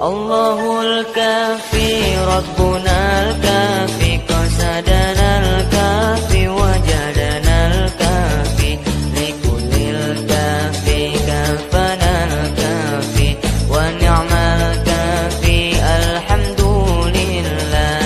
Allahul kafi Rabbuna al-kafi qasadana al-kafi wajadana al-kafi likullil kafi kafana al-kafi wa ni'mal kafi alhamdulillah.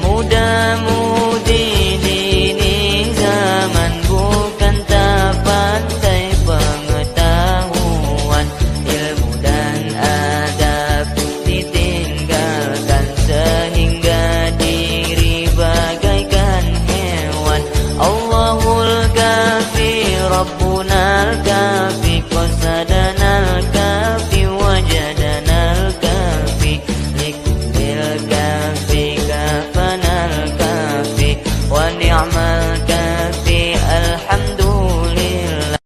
Mudah-mudi dini zaman bukan tak pandai pengetahuan, ilmu dan adab ditinggalkan sehingga diri bagaikan hewan. Allahul kafi Rabbuna al-kafi qasadana al-kafi wajadana al-kafi likullil kafi kafana al-kafi wa ni'mal kafi alhamdulillah.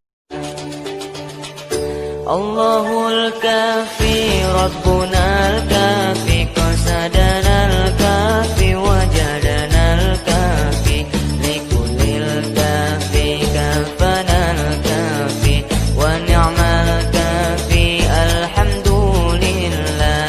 Allahul kafi Rabbuna al-kafi qasadana al-kafi wajadana al-kafi likullil kafi kafana al-kafi wa ni'mal kafi alhamdulillah.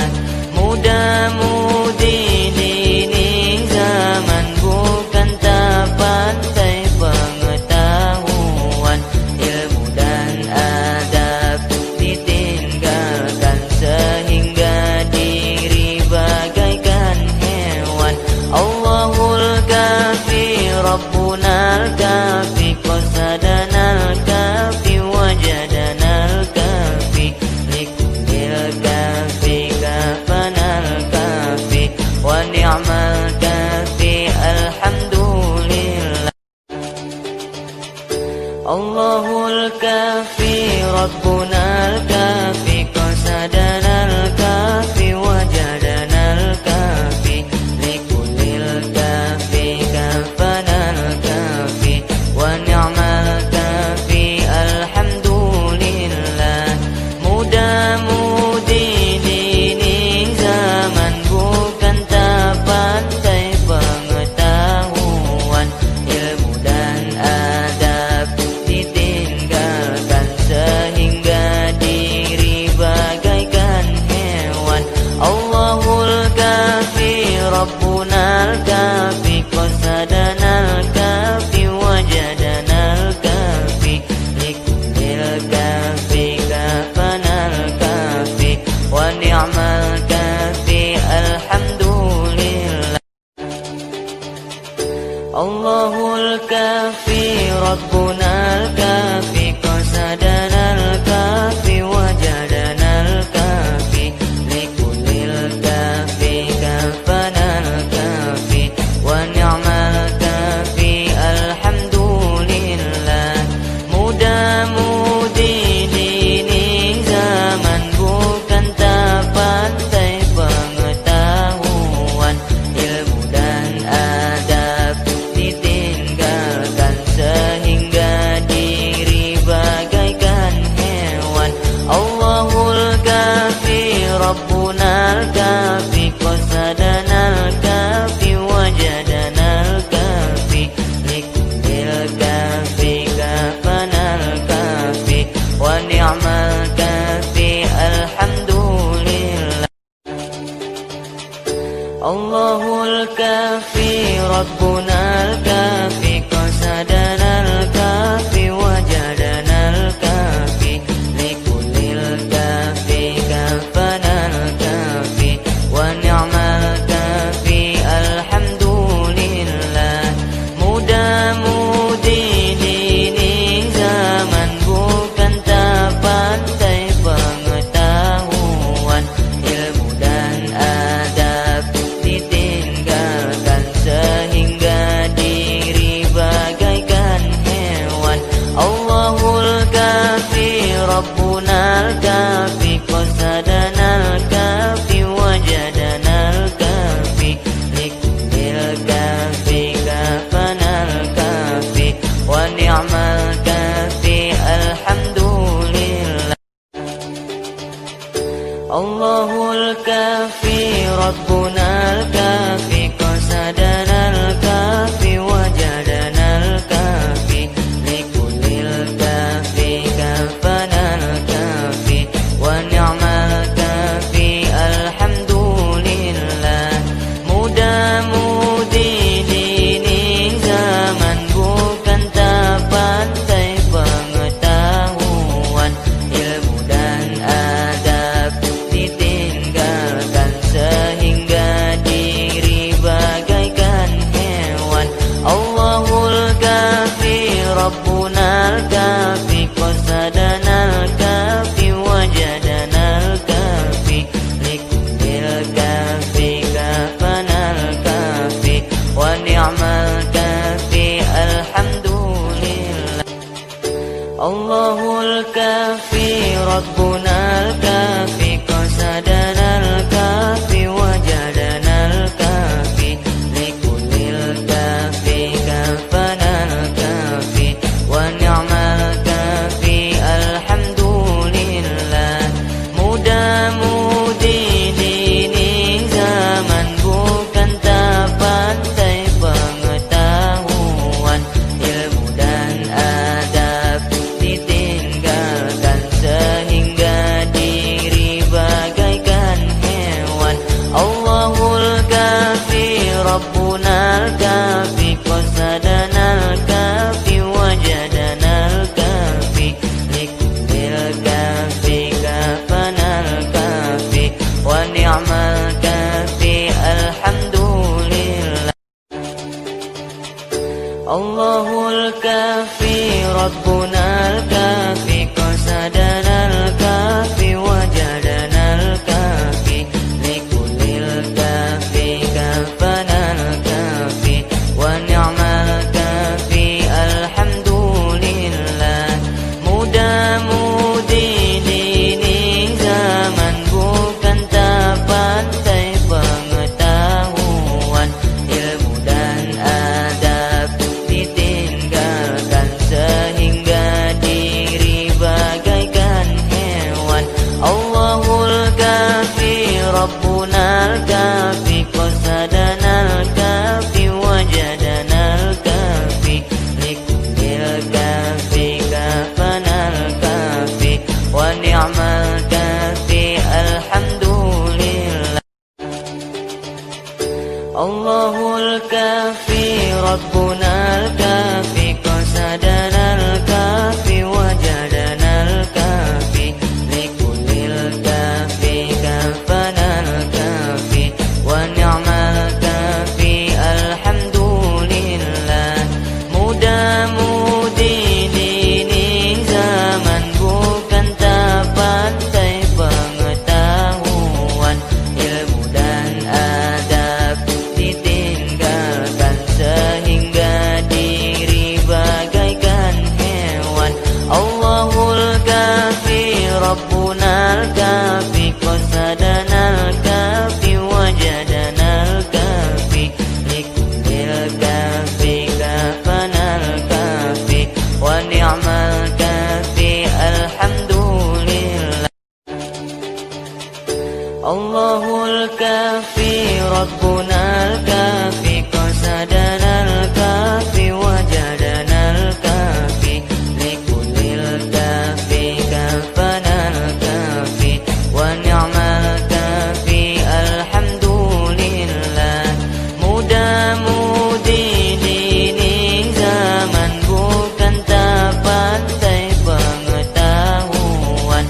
Mudah-mudi dini zaman bukan tak pandai pengetahuan, ilmu dan adab ditinggalkan sehingga diri bagaikan hewan. Allahul kafi Rabbuna al-kafi qasadana al-kafi wajadana al-kafi likullil kafi kafana al-kafi wa ni'mal kafi alhamdulillah. Allahul kafi Rabbuna al-kafi qasadana al-kafi wajadana al-kafi likullil kafi kafana al-kafi wa ni'mal kafi alhamdulillah. Mudah-mudi dini zaman bukan tak pandai pengetahuan, ilmu dan adab ditinggalkan sehingga diri bagaikan hewan. Allahul kafi Rabbuna al-kafi qasadana al-kafi wajadana al-kafi likullil kafi kafana al-kafi wa ni'mal kafi alhamdulillah. Allahul kafi Rabbuna al-kafi qasadana al-kafi wajadana al-kafi likullil kafi kafana al-kafi wa ni'mal kafi alhamdulillah. Mudah-mudi dini zaman bukan tak pandai pengetahuan, ilmu dan adab ditinggalkan sehingga diri bagaikan hewan. Allahul kafi Rabbuna al-kafi qasadana al-kafi wajadana al-kafi likullil kafi kafana al-kafi wa ni'mal kafi alhamdulillah. Allahul kafi Rabbuna al-kafi qasadana al-kafi wajadana al-kafi likullil kafi kafana al-kafi wa ni'mal kafi alhamdulillah. Mudah-mudi dini zaman bukan tak pandai pengetahuan, ilmu dan adab ditinggalkan sehingga diri bagaikan hewan. Allahul kafi Rabbuna al-kafi qasadana al-kafi wajadana al-kafi likullil kafi kafana al-kafi wa ni'mal kafi alhamdulillah. Allahul kafi Rabbuna al-kafi qasadana al-kafi wajadana al-kafi likullil kafi kafana al-kafi wa ni'mal kafi alhamdulillah. الكافي قصدنا الكافي وجدنا الكافي لكل الكافي كافنا الكافي ونعم الكافي الحمد لله. الله الكافي ربنا الكافي قصدنا الكافي وجدنا الكافي لكل الكافي كافنا الكافي ونعم الكافي الحمد لله. Muda-mudi dini zaman bukan tak pandai pengetahuan,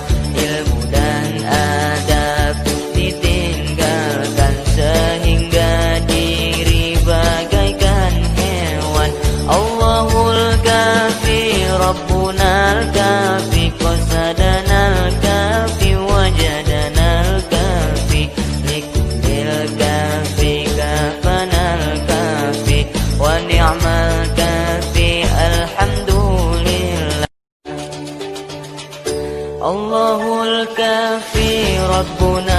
ilmu dan adab ditinggalkan sehingga diri bagaikan hewan. Allahul kafi Rabbunal kafi qasadanal kafi wajadanal kafi likullil kafi kafanal kafi wa ni'mal kafi alhamdulillah. Allahul kafi Rabbuna